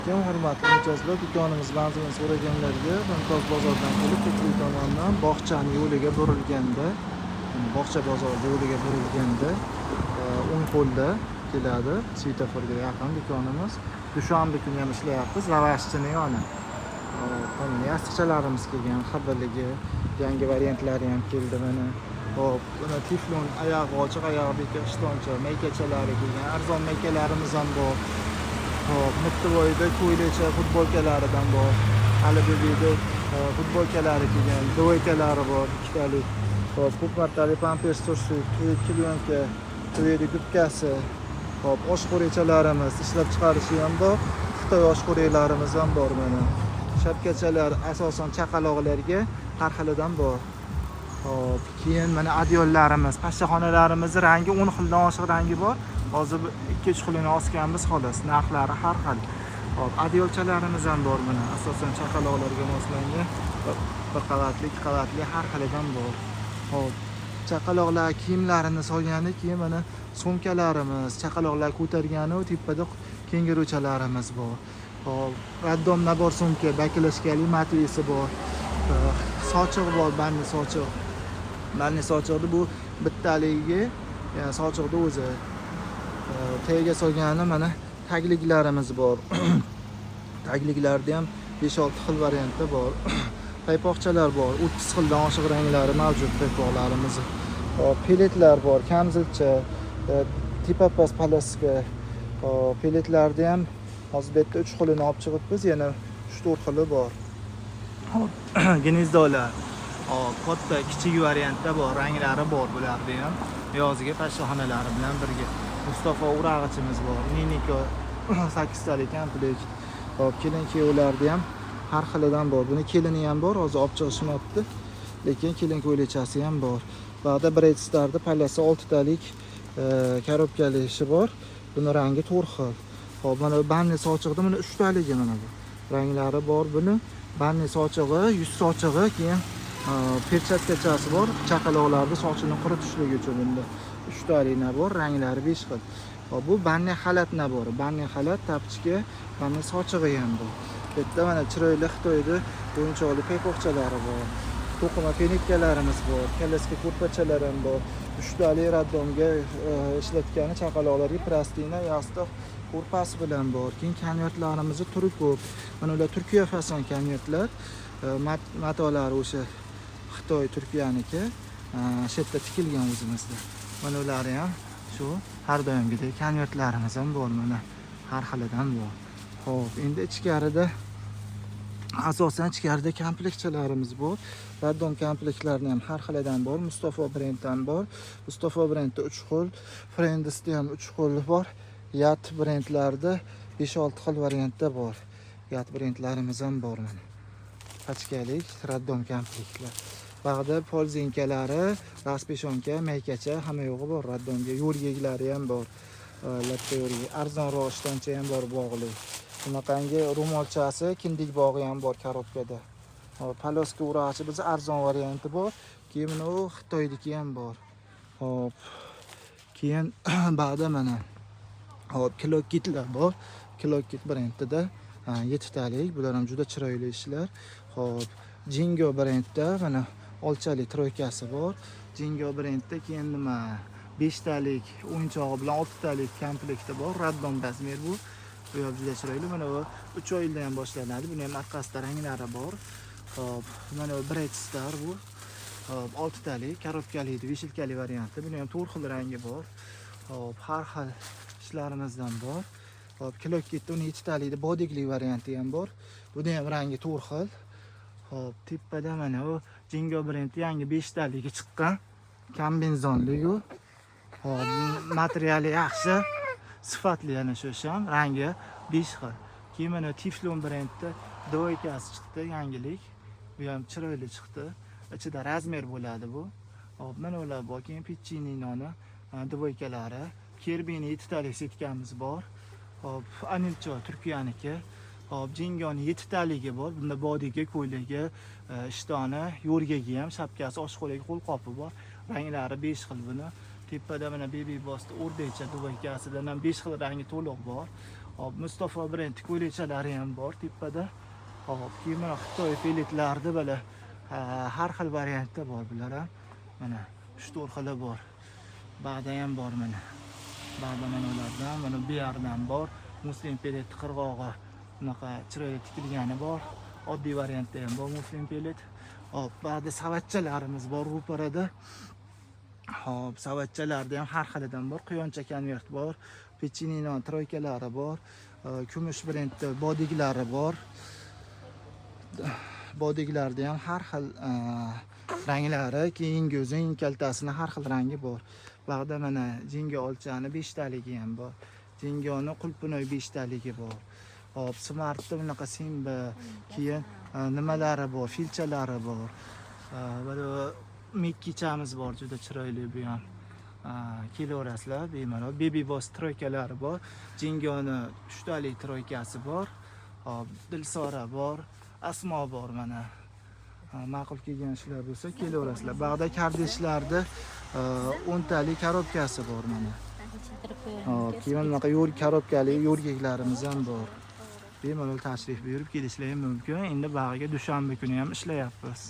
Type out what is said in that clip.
Hurmatli mijozlar, do'konimiz manzilini so'raganlarga Mumtoz bozordan kelib, Ko'klik tomonidan bog'chani yo'liga burilganda, bog'cha bozori yo'liga burilganda o'ng qo'lda keladi. Svetoforga yaqin do'konimiz. Dushanba kuni ham ishlayapmiz. Lavashchining yoni. Mana yostiqchalarimiz kelgan, xabarligi, yangi variantlari ham keldi mana. Hop, buni tiflon oyog'i ochiq, oyog'i bekor ishtoncha maykachalari kelgan. Arzon maykalarimiz ham bor. Hop, Mittivoyda ko'ylacha futbolkalaridan bor. Ali Bebida futbolkalari kelgan, dvoykalari bor, ikkitalik. Hop, ko'p martali pampers tursuv, klyonka, to'yda gubkasi. Hop, oshxo'raychalarimiz ishlab chiqarishi ham bor. Xitoy oshxo'raylarimiz ham bor mana. Shapkachalar asosan chaqaloqlarga har xilidan bor. Hop, keyin mana adyollarimiz, pashshaxonalarimiz rangi 10 xildan oshiq rangi bor. Hozir 2-3 xilini osganmiz xolos, narxlari har xil. Hop, adyolchalarimiz ham bor mana, asosan chaqaloqlarga moslangan. Bir qavatli, ikki qavatli har xilidan bor. Hop, chaqaloqlar kiyimlarini solgani keyin mana sumkalarimiz, chaqaloqlar ko'targani va tepada kenguruchalarimiz bor. Hop, raddom nabor sumka, bakilashkali matvesi bor. Sochiq bor, banni sochiq. Banni sochiqni bu bittaligi, ya'ni sochiqni o'zi. Tagiga solgani mana tagliklarimiz bor. Tagliklarda ham 5-6 xil variantda bor. Paypoqchalar bor, 30 xildan oshiq ranglari mavjud paypoqlarimiz. Hop, peletlar bor, kamzilcha, tipapas palaska. Hop, peletlarda ham hozir bu yerda 3 xilini olib chiqibmiz, yana 3-4 xili bor. Hop, gnezdolar. Hop, katta, kichik variantda bor, ranglari bor bularda ham. Yozgi pashshaxonalari bilan birga. Mustafa urag'ichimiz bor, Niniko 8 talik komplekt. Hop, kelin-kuyovlarda ham har xilidan bor. Buni kelini ham bor, hozir olib chiqishmayapti. Lekin kelin ko'ylachasi ham bor. Ba'da Bredstarda palasi 6 talik korobkali ishi bor. Buni rangi 4 xil. Hop, mana banni sochiqda mana 3 taligi mana bu. Ranglari bor buni. Banni sochig'i, yuz sochig'i, keyin perchatkachasi bor. Chaqaloqlarning sochini quritishlik uchun bunda 3 talikna bor, ranglari 5 xil. Hop, bu banni xalat nabori. Banni xalat, tapchika, banni sochig'i ham bor. Bu yerda mana chiroyli Xitoyda o'yinchoqli paypoqchalari bor. To'qima penekkalarimiz bor, kalaska ko'rpachalar ham bor. 3 talik raddomga ishlatgani chaqaloqlarga plastina, yostiq ko'rpasi bilan bor. Keyin konvertlarimizni turi ko'p. Mana ular Turkiya fason konvertlar. Matolari o'sha Xitoy Turkiyaniki. Shu yerda tikilgan o'zimizda. Mana ular ham shu har doimgidek konvertlarimiz ham bor mana. Har xilidan bor. Xo'p, endi ichkarida asosan ichkarida komplektchalarimiz bor. Raddom komplektlarni ham har xilidan bor. Mustafa brenddan bor. Mustafa brendda 3 xil, Friends'da ham 3 xil bor. Yat brendlarda 5-6 xil variantda bor. Yat brendlarimiz ham bor mana. Pachkalik raddom komplektlar. Bag'da polzinkalari, raspeshonka, maykacha hamma yo'g'i bor raddomga. Yo'rgaklari ham bor. Latta yo'rgak, arzonroq ishtoncha ham bor bog'li. Bunaqangi ro'molchasi, kindik bog'i ham bor korobkada. Hop, paloska urag'ichi biz arzon varianti bor. Keyin u Xitoydagi ham bor. Hop. Keyin ba'da mana hop, kilokitlar bor. Kilokit brendida 7 talik. Bular ham juda chiroyli ishlar. Hop, Jingo brendda mana olchalik troykasi bor. Jingo brendda keyin nima 5 talik o'yinchog'i bilan 6 talik komplekti bor. Raddom razmer bu. Bu ham juda chiroyli. Mana bu 3 oydan ham boshlanadi. Buni ham orqasida ranglari bor. Hop, mana bu Bredstar bu. Hop, 6 talik korobkali, veshilkali varianti. Buni ham 4 xil rangi bor. Hop, har xil ishlarimizdan bor. Hop, kilokitda 7 talikda bodikli varianti ham bor. Buni ham rangi 4 xil. Hop, tepada mana bu Jingo brendi yangi 5 taligi chiqqan. Kombinzonli u. Hop, materiali yaxshi, sifatli yana shu ham, rangi 5 xil. Keyin mana Tiflon brendda dvoykasi chiqdi, yangilik. Bu ham chiroyli chiqdi. Ichida razmer bo'ladi bu. Hop, mana ular bor. Keyin Pichini noni dvoykalari, Kerbini 7 talik setkamiz bor. Hop, Anilcho Turkiyaniki. Hop, Jingoning 7 taligi bor. Bunda bodiga, ko'ylagi, ishtoni, yo'rgagi ham, shapkasi, oshxo'ragi, qo'lqopi bor. Ranglari 5 xil buni. Tepada mana Baby Boss'da o'rdakcha dvoykasidan ham 5 xil rangi to'liq bor. Hop, Mustafa brend ko'ylechalari ham bor tepada. Hop, keyin mana Xitoy peletlarida böyle har xil variantda bor bular ham. Mana 3-4 xili bor. Ba'da ham bor mana. Ba'da mana ulardan, mana bu yerdan bor. Muslim pelet qirg'og'i bunaqa chiroyli tikilgani bor. Oddiy variantda ham bor muslim pelet. Hop, ba'da savatchalarimiz bor bu parada. Hop, savatchalarda ham har xilidan bor. Quyoncha konvert bor. Pechinino troykalari bor. Kumush brendda bodiglari bor. Bodiglarda ham har xil ranglari, keyingi uzun kaltasini har xil rangi bor. Ba'da mana jinga olchani 5 taligi ham bor. Jingoni qulpinoy 5 taligi bor. Hop, smartda bunaqa simba, keyin nimalari bor, filchalari bor. Böyle mikkichamiz bor, juda chiroyli bu ham. Kelaverasizlar bemalol. Baby boss troykalari bor. Jingoni 3 talik troykasi bor. Hop, Dilsora bor. Asmo bor mana. Ma'qul kelgan ishlar bo'lsa kelaverasizlar. Ba'da kardishlarda 10 talik korobkasi bor mana. Hop, keyin bunaqa yo'l korobkali yo'rgaklarimiz ham bor. Bemalol tashrif buyurib kelishlari mumkin. Endi bag'iga dushanba kuni ham ishlayapmiz.